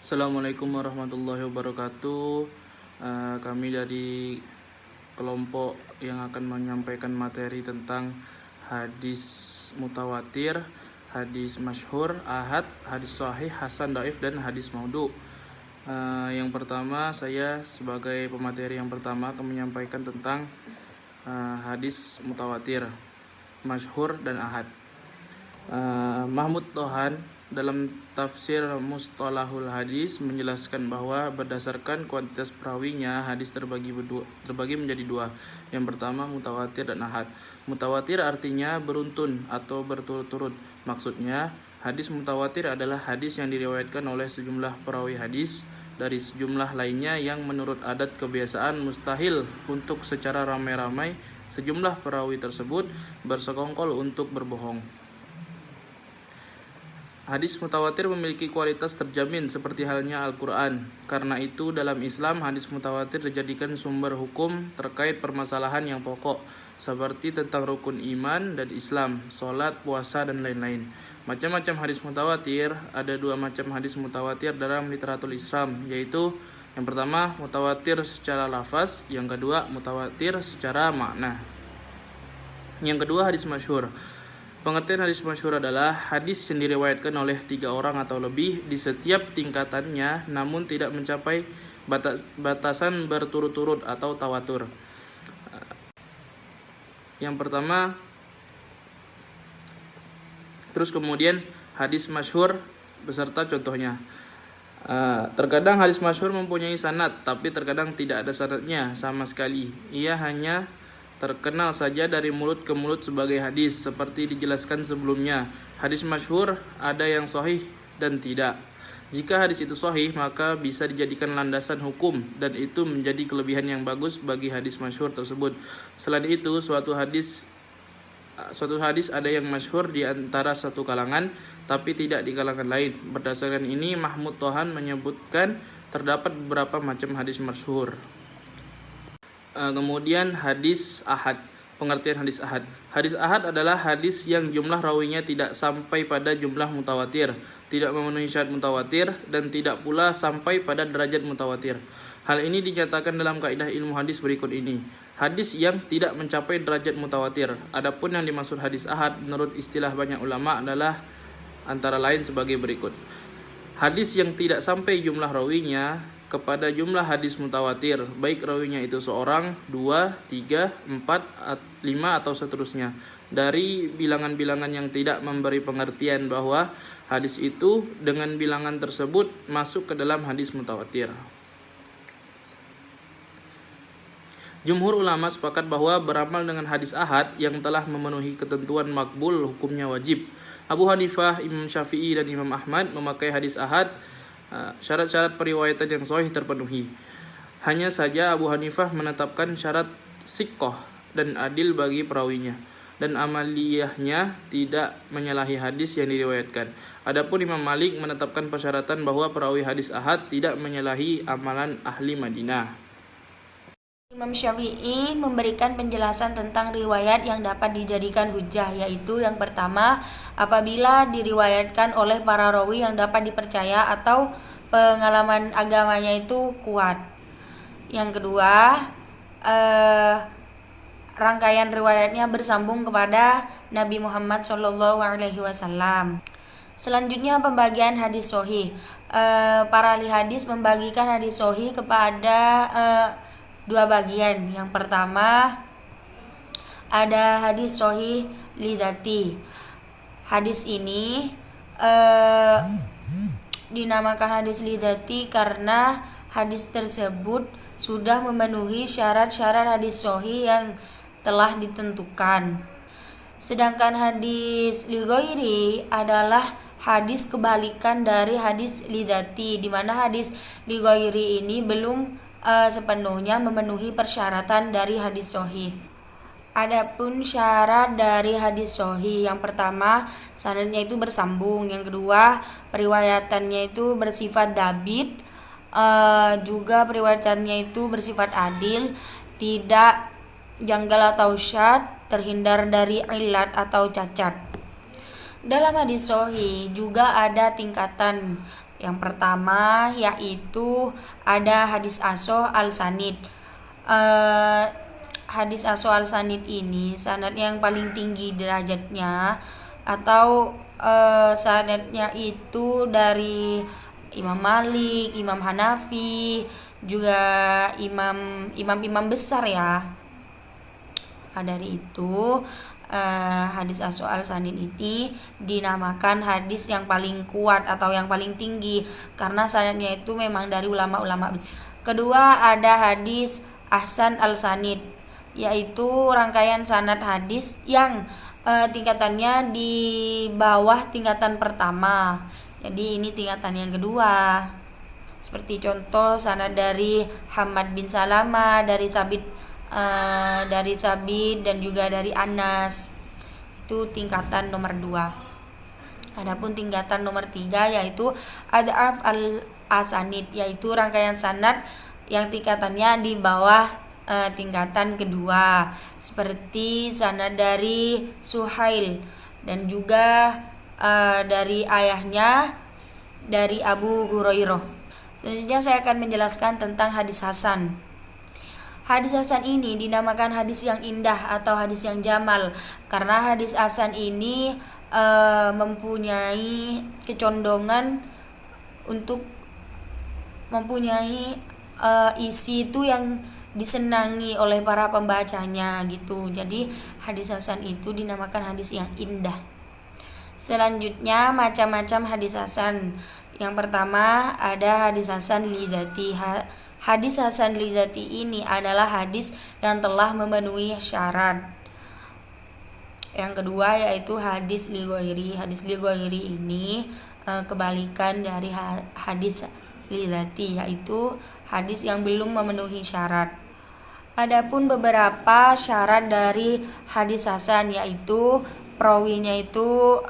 Assalamualaikum warahmatullahi wabarakatuh. Kami dari kelompok yang akan menyampaikan materi tentang hadis mutawatir, hadis masyhur, ahad, hadis sahih, hasan, dhaif, dan hadis maudhu. Yang pertama, saya sebagai pemateri yang pertama akan menyampaikan tentang hadis mutawatir, masyhur, dan ahad. Mahmud Tohan dalam tafsir Mustalahul Hadis menjelaskan bahwa berdasarkan kuantitas perawinya, hadis terbagi menjadi dua. Yang pertama, mutawatir dan ahad. Mutawatir artinya beruntun atau berturut-turut. Maksudnya, hadis mutawatir adalah hadis yang diriwayatkan oleh sejumlah perawi hadis dari sejumlah lainnya yang menurut adat kebiasaan mustahil untuk secara ramai-ramai sejumlah perawi tersebut bersekongkol untuk berbohong. Hadis mutawatir memiliki kualitas terjamin seperti halnya Al-Quran. Karena itu dalam Islam hadis mutawatir dijadikan sumber hukum terkait permasalahan yang pokok seperti tentang rukun iman dan Islam, sholat, puasa, dan lain-lain. Macam-macam hadis mutawatir. Ada dua macam hadis mutawatir dalam literatur Islam, yaitu yang pertama mutawatir secara lafaz, yang kedua mutawatir secara makna. Yang kedua, hadis masyhur. Pengertian hadis masyhur adalah hadis yang diriwayatkan oleh 3 orang atau lebih di setiap tingkatannya namun tidak mencapai batasan berturut-turut atau tawatur. Yang pertama, terus kemudian hadis masyhur beserta contohnya. Terkadang hadis masyhur mempunyai sanad, tapi terkadang tidak ada sanadnya sama sekali. Ia hanya terkenal saja dari mulut ke mulut sebagai hadis, seperti dijelaskan sebelumnya. Hadis masyhur ada yang sahih dan tidak. Jika hadis itu sahih, maka bisa dijadikan landasan hukum, dan itu menjadi kelebihan yang bagus bagi hadis masyhur tersebut. Selain itu, suatu hadis ada yang masyhur di antara satu kalangan, tapi tidak di kalangan lain. Berdasarkan ini, Mahmud Tohan menyebutkan terdapat beberapa macam hadis masyhur. Kemudian hadis ahad. Pengertian hadis ahad. Hadis ahad adalah hadis yang jumlah rawinya tidak sampai pada jumlah mutawatir, tidak memenuhi syarat mutawatir, dan tidak pula sampai pada derajat mutawatir. Hal ini dinyatakan dalam kaidah ilmu hadis berikut ini. Hadis yang tidak mencapai derajat mutawatir. Adapun yang dimaksud hadis ahad menurut istilah banyak ulama adalah antara lain sebagai berikut. Hadis yang tidak sampai jumlah rawinya kepada jumlah hadis mutawatir, baik rawinya itu seorang, 2, 3, 4, 5 atau seterusnya, dari bilangan-bilangan yang tidak memberi pengertian bahwa hadis itu dengan bilangan tersebut masuk ke dalam hadis mutawatir. Jumhur ulama sepakat bahwa beramal dengan hadis ahad yang telah memenuhi ketentuan makbul hukumnya wajib. Abu Hanifah, Imam Syafi'i, dan Imam Ahmad memakai hadis ahad syarat-syarat periwayatan yang sahih terpenuhi. Hanya saja Abu Hanifah menetapkan syarat siqah dan adil bagi perawinya, dan amaliyahnya tidak menyalahi hadis yang diriwayatkan. Adapun Imam Malik menetapkan persyaratan bahwa perawi hadis ahad tidak menyalahi amalan ahli Madinah. Imam Syafi'i memberikan penjelasan tentang riwayat yang dapat dijadikan hujjah, yaitu yang pertama, apabila diriwayatkan oleh para rawi yang dapat dipercaya atau pengalaman agamanya itu kuat. Yang kedua, rangkaian riwayatnya bersambung kepada Nabi Muhammad SAW. Selanjutnya, pembagian hadis sahih. Para ahli hadis membagikan hadis sahih kepada dua bagian. Yang pertama, ada hadis sahih lidati. Hadis ini dinamakan hadis lidati karena hadis tersebut sudah memenuhi syarat-syarat hadis sahih yang telah ditentukan. Sedangkan hadis lighairi adalah hadis kebalikan dari hadis lidati, di mana hadis lighairi ini belum sepenuhnya memenuhi persyaratan dari hadis sahih. Adapun syarat dari hadis sahih, yang pertama, sanadnya itu bersambung. Yang kedua, periwayatannya itu bersifat dabit. Juga periwayatannya itu bersifat adil, tidak janggal atau syadz, terhindar dari illat atau cacat. Dalam hadis sahih juga ada tingkatan. Yang pertama yaitu ada hadis Aso al-Sanid. Hadis Aso al-Sanid ini sanad yang paling tinggi derajatnya, atau sanadnya itu dari Imam Malik, Imam Hanafi, juga imam besar ya. Dari itu hadis Aso al-Sanid ini dinamakan hadis yang paling kuat atau yang paling tinggi karena sanadnya itu memang dari ulama-ulama besar. Kedua ada hadis Ahsan al-Sanid, yaitu rangkaian sanad hadis yang tingkatannya di bawah tingkatan pertama. Jadi ini tingkatan yang kedua. Seperti contoh sanad dari Hamad bin Salama, dari Sabit dan juga dari Anas. Itu tingkatan nomor 2. Adapun tingkatan nomor 3 yaitu ad'af al-asanid, yaitu rangkaian sanad yang tingkatannya di bawah tingkatan kedua, seperti sanad dari Suhail dan juga dari ayahnya dari Abu Hurairah. Selanjutnya saya akan menjelaskan tentang hadis hasan. Hadis hasan ini dinamakan hadis yang indah atau hadis yang jamal karena hadis hasan ini mempunyai kecondongan untuk mempunyai isi itu yang disenangi oleh para pembacanya gitu. Jadi hadis hasan itu dinamakan hadis yang indah. Selanjutnya macam-macam hadis hasan. Yang pertama ada hadis hasan li dzati. Hadis hasan li dzati ini adalah hadis yang telah memenuhi syarat. Yang kedua yaitu hadis li ghairi. Hadis li ghairi ini kebalikan dari hadis li dzati, yaitu hadis yang belum memenuhi syarat. Adapun beberapa syarat dari hadis hasan yaitu perawinya itu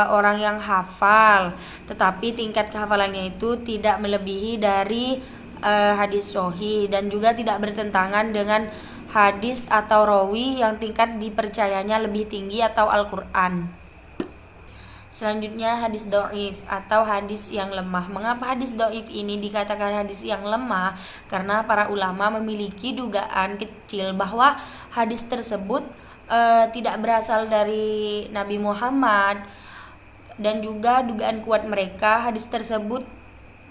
orang yang hafal, tetapi tingkat kehafalannya itu tidak melebihi dari hadis sahih dan juga tidak bertentangan dengan hadis atau rawi yang tingkat dipercayanya lebih tinggi atau Al-Quran. Selanjutnya hadis dhaif atau hadis yang lemah. Mengapa hadis dhaif ini dikatakan hadis yang lemah? Karena para ulama memiliki dugaan kecil bahwa hadis tersebut tidak berasal dari Nabi Muhammad, dan juga dugaan kuat mereka hadis tersebut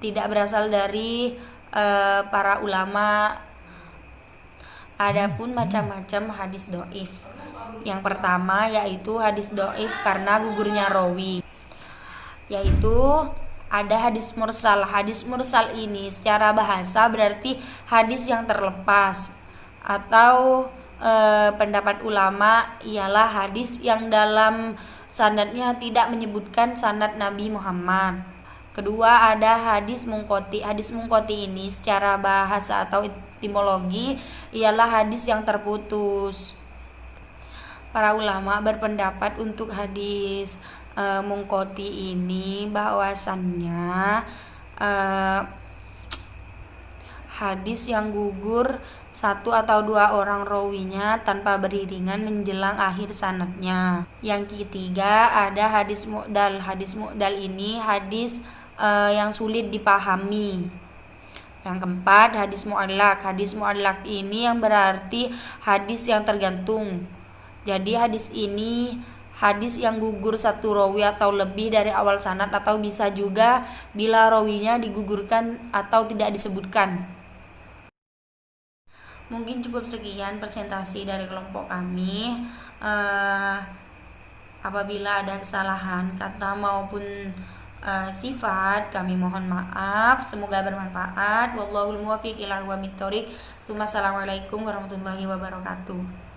tidak berasal dari para ulama. Adapun macam-macam hadis dhaif. Yang pertama yaitu hadis dhaif karena gugurnya rawi, yaitu ada hadis mursal. Hadis mursal ini secara bahasa berarti hadis yang terlepas, atau pendapat ulama ialah hadis yang dalam sanadnya tidak menyebutkan sanad Nabi Muhammad. Kedua ada hadis mungkoti. Hadis mungkoti ini secara bahasa atau etimologi ialah hadis yang terputus. Para ulama berpendapat untuk hadis mungkoti ini bahwasannya hadis yang gugur satu atau dua orang rawinya tanpa beriringan menjelang akhir sanadnya. Yang ketiga ada hadis mu'dal. Hadis mu'dal ini hadis yang sulit dipahami. Yang keempat hadis mu'allaq. Hadis mu'allaq ini yang berarti hadis yang tergantung. Jadi hadis ini hadis yang gugur satu rawi atau lebih dari awal sanad, atau bisa juga bila rawinya digugurkan atau tidak disebutkan. Mungkin cukup sekian presentasi dari kelompok kami. Apabila ada kesalahan kata maupun sifat, kami mohon maaf. Semoga bermanfaat. Wallahul muwaffiq ila aqwamit thoriq. Assalamualaikum warahmatullahi wabarakatuh.